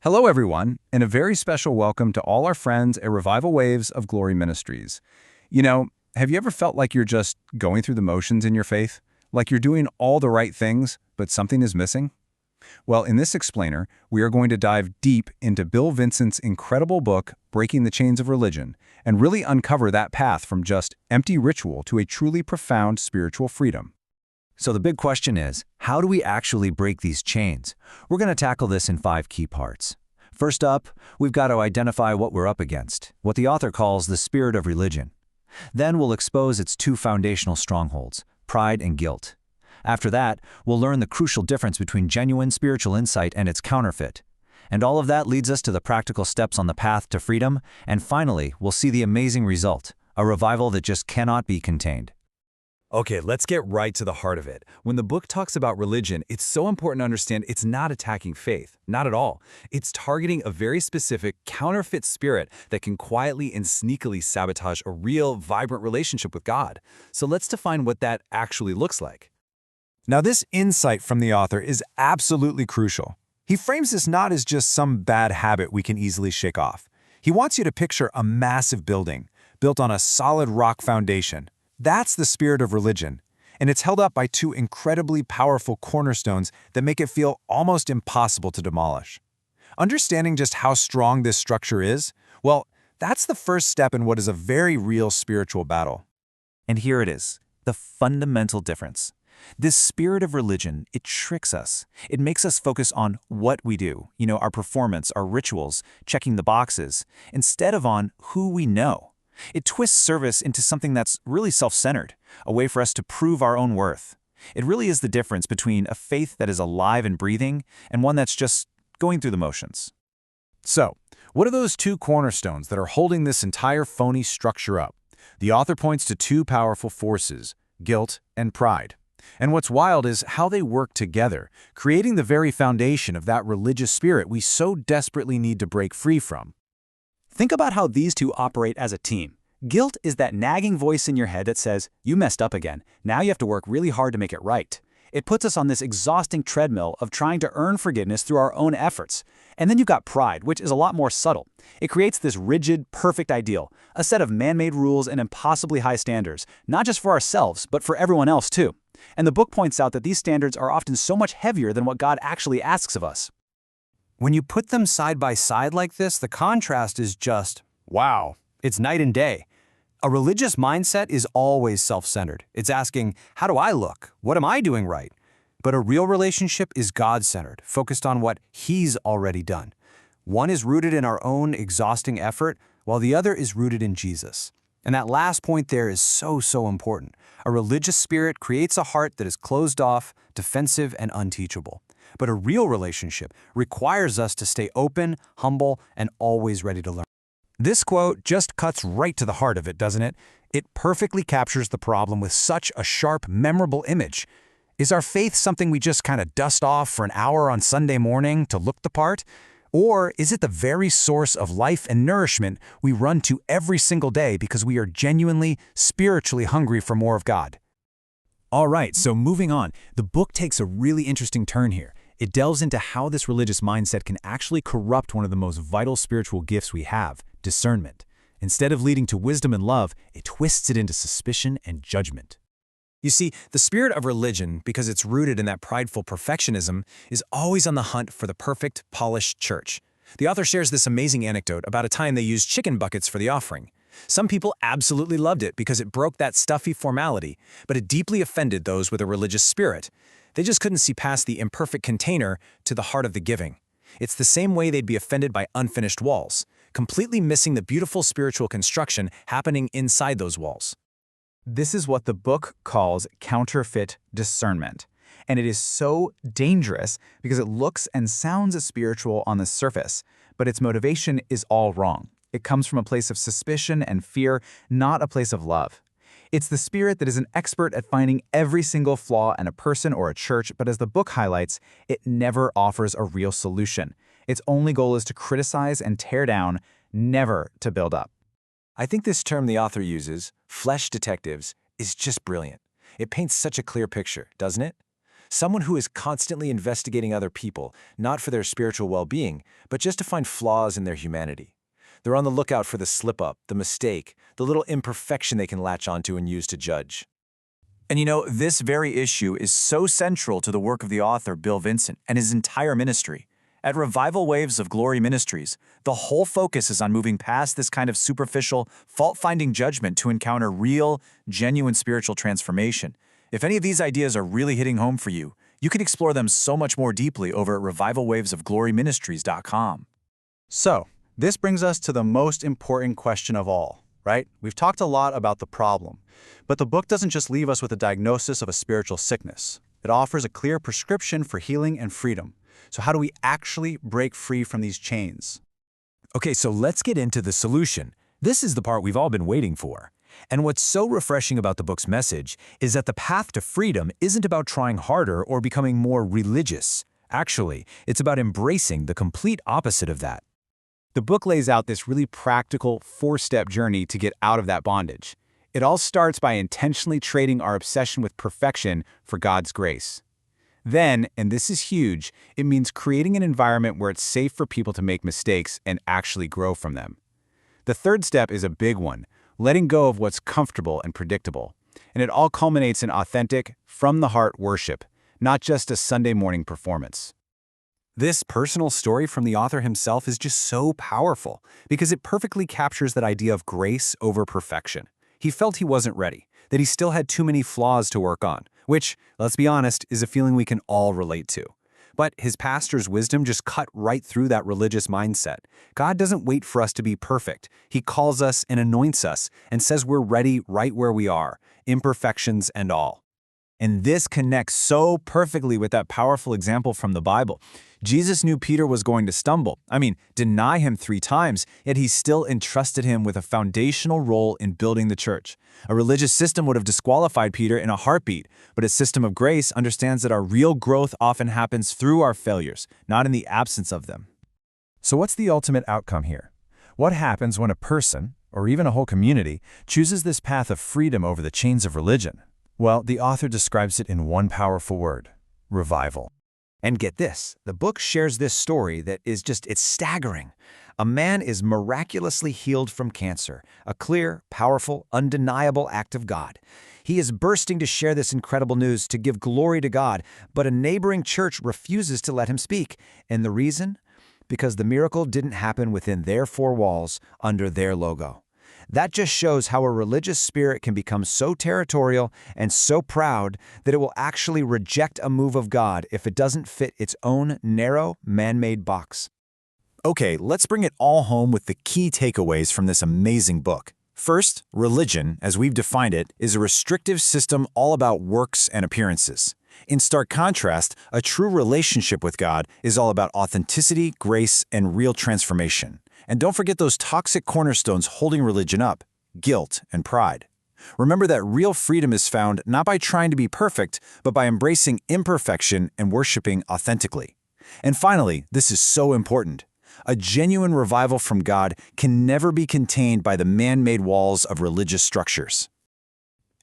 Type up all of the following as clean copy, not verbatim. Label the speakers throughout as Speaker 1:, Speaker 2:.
Speaker 1: Hello, everyone, and a very special welcome to all our friends at Revival Waves of Glory Ministries. Have you ever felt like you're just going through the motions in your faith? Like you're doing all the right things, but something is missing? Well, in this explainer, we are going to dive deep into Bill Vincent's incredible book, Breaking the Chains of Religion, and really uncover that path from just empty ritual to a truly profound spiritual freedom.
Speaker 2: So the big question is, how do we actually break these chains? We're going to tackle this in 5 key parts. First up, we've got to identify what we're up against, what the author calls the spirit of religion. Then we'll expose its 2 foundational strongholds, pride and guilt. After that, we'll learn the crucial difference between genuine spiritual insight and its counterfeit. And all of that leads us to the practical steps on the path to freedom, and finally, we'll see the amazing result, a revival that just cannot be contained.
Speaker 3: Okay, let's get right to the heart of it. When the book talks about religion, it's so important to understand it's not attacking faith. Not at all. It's targeting a very specific, counterfeit spirit that can quietly and sneakily sabotage a real, vibrant relationship with God. So let's define what that actually looks like.
Speaker 4: Now, this insight from the author is absolutely crucial. He frames this not as just some bad habit we can easily shake off. He wants you to picture a massive building, built on a solid rock foundation. That's the spirit of religion, and it's held up by 2 incredibly powerful cornerstones that make it feel almost impossible to demolish. Understanding just how strong this structure is, well, that's the first step in what is a very real spiritual battle.
Speaker 2: And here it is, the fundamental difference. This spirit of religion, it tricks us. It makes us focus on what we do, our performance, our rituals, checking the boxes, instead of on who we know. It twists service into something that's really self-centered, a way for us to prove our own worth. It really is the difference between a faith that is alive and breathing and one that's just going through the motions.
Speaker 4: So, what are those 2 cornerstones that are holding this entire phony structure up? The author points to 2 powerful forces, guilt and pride. And what's wild is how they work together, creating the very foundation of that religious spirit we so desperately need to break free from.
Speaker 5: Think about how these 2 operate as a team. Guilt is that nagging voice in your head that says, you messed up again. Now you have to work really hard to make it right. It puts us on this exhausting treadmill of trying to earn forgiveness through our own efforts. And then you've got pride, which is a lot more subtle. It creates this rigid, perfect ideal, a set of man-made rules and impossibly high standards, not just for ourselves, but for everyone else too. And the book points out that these standards are often so much heavier than what God actually asks of us.
Speaker 6: When you put them side by side like this, the contrast is just, wow, it's night and day. A religious mindset is always self-centered. It's asking, how do I look? What am I doing right? But a real relationship is God-centered, focused on what He's already done. One is rooted in our own exhausting effort, while the other is rooted in Jesus. And that last point there is so important. A religious spirit creates a heart that is closed off, defensive, and unteachable. But a real relationship requires us to stay open, humble, and always ready to learn.
Speaker 4: This quote just cuts right to the heart of it, doesn't it? It perfectly captures the problem with such a sharp, memorable image. Is our faith something we just kind of dust off for an hour on Sunday morning to look the part? Or is it the very source of life and nourishment we run to every single day because we are genuinely, spiritually hungry for more of God?
Speaker 1: All right, so moving on, the book takes a really interesting turn here. It delves into how this religious mindset can actually corrupt one of the most vital spiritual gifts we have, discernment. Instead of leading to wisdom and love, it twists it into suspicion and judgment.
Speaker 4: You see, the spirit of religion, because it's rooted in that prideful perfectionism, is always on the hunt for the perfect, polished church. The author shares this amazing anecdote about a time they used chicken buckets for the offering. Some people absolutely loved it because it broke that stuffy formality, but it deeply offended those with a religious spirit. They just couldn't see past the imperfect container to the heart of the giving. It's the same way they'd be offended by unfinished walls, completely missing the beautiful spiritual construction happening inside those walls.
Speaker 5: This is what the book calls counterfeit discernment. And it is so dangerous because it looks and sounds spiritual on the surface, but its motivation is all wrong. It comes from a place of suspicion and fear, not a place of love. It's the spirit that is an expert at finding every single flaw in a person or a church, but as the book highlights, it never offers a real solution. Its only goal is to criticize and tear down, never to build up.
Speaker 4: I think this term the author uses, flesh detectives, is just brilliant. It paints such a clear picture, doesn't it?
Speaker 3: Someone who is constantly investigating other people, not for their spiritual well-being, but just to find flaws in their humanity. They're on the lookout for the slip-up, the mistake, the little imperfection they can latch onto and use to judge.
Speaker 5: And you know, this very issue is so central to the work of the author Bill Vincent and his entire ministry. At Revival Waves of Glory Ministries, the whole focus is on moving past this kind of superficial, fault-finding judgment to encounter real, genuine spiritual transformation. If any of these ideas are really hitting home for you, you can explore them so much more deeply over at revivalwavesofgloryministries.com.
Speaker 1: So, this brings us to the most important question of all, right? We've talked a lot about the problem, but the book doesn't just leave us with a diagnosis of a spiritual sickness. It offers a clear prescription for healing and freedom. So how do we actually break free from these chains?
Speaker 3: Okay, so let's get into the solution. This is the part we've all been waiting for. And what's so refreshing about the book's message is that the path to freedom isn't about trying harder or becoming more religious. Actually, it's about embracing the complete opposite of that.
Speaker 1: The book lays out this really practical 4-step journey to get out of that bondage. It all starts by intentionally trading our obsession with perfection for God's grace. Then, and this is huge, it means creating an environment where it's safe for people to make mistakes and actually grow from them. The third step is a big one, letting go of what's comfortable and predictable. And it all culminates in authentic, from-the-heart worship, not just a Sunday morning performance.
Speaker 3: This personal story from the author himself is just so powerful because it perfectly captures that idea of grace over perfection. He felt he wasn't ready, that he still had too many flaws to work on, which, let's be honest, is a feeling we can all relate to. But his pastor's wisdom just cut right through that religious mindset. God doesn't wait for us to be perfect. He calls us and anoints us and says we're ready right where we are, imperfections and all. And this connects so perfectly with that powerful example from the Bible. Jesus knew Peter was going to stumble, deny him 3 times, yet he still entrusted him with a foundational role in building the church. A religious system would have disqualified Peter in a heartbeat, but a system of grace understands that our real growth often happens through our failures, not in the absence of them.
Speaker 1: So what's the ultimate outcome here? What happens when a person, or even a whole community, chooses this path of freedom over the chains of religion? Well, the author describes it in one powerful word: revival.
Speaker 2: And get this, the book shares this story that is it's staggering. A man is miraculously healed from cancer, a clear, powerful, undeniable act of God. He is bursting to share this incredible news to give glory to God, but a neighboring church refuses to let him speak. And the reason? Because the miracle didn't happen within their 4 walls, under their logo. That just shows how a religious spirit can become so territorial and so proud that it will actually reject a move of God if it doesn't fit its own narrow, man-made box.
Speaker 3: Okay, let's bring it all home with the key takeaways from this amazing book. First, religion, as we've defined it, is a restrictive system all about works and appearances. In stark contrast, a true relationship with God is all about authenticity, grace, and real transformation. And don't forget those toxic cornerstones holding religion up: guilt and pride. Remember that real freedom is found not by trying to be perfect, but by embracing imperfection and worshiping authentically. And finally, this is so important: a genuine revival from God can never be contained by the man-made walls of religious structures.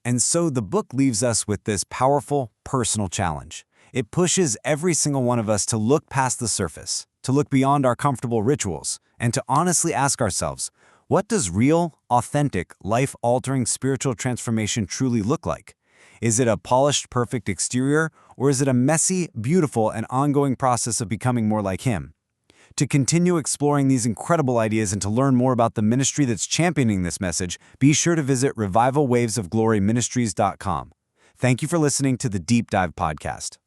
Speaker 2: And so the book leaves us with this powerful, personal challenge. It pushes every single one of us to look past the surface, to look beyond our comfortable rituals, and to honestly ask ourselves, what does real, authentic, life-altering spiritual transformation truly look like? Is it a polished, perfect exterior, or is it a messy, beautiful, and ongoing process of becoming more like Him? To continue exploring these incredible ideas and to learn more about the ministry that's championing this message, be sure to visit revivalwavesofgloryministries.com. Thank you for listening to the Deep Dive Podcast.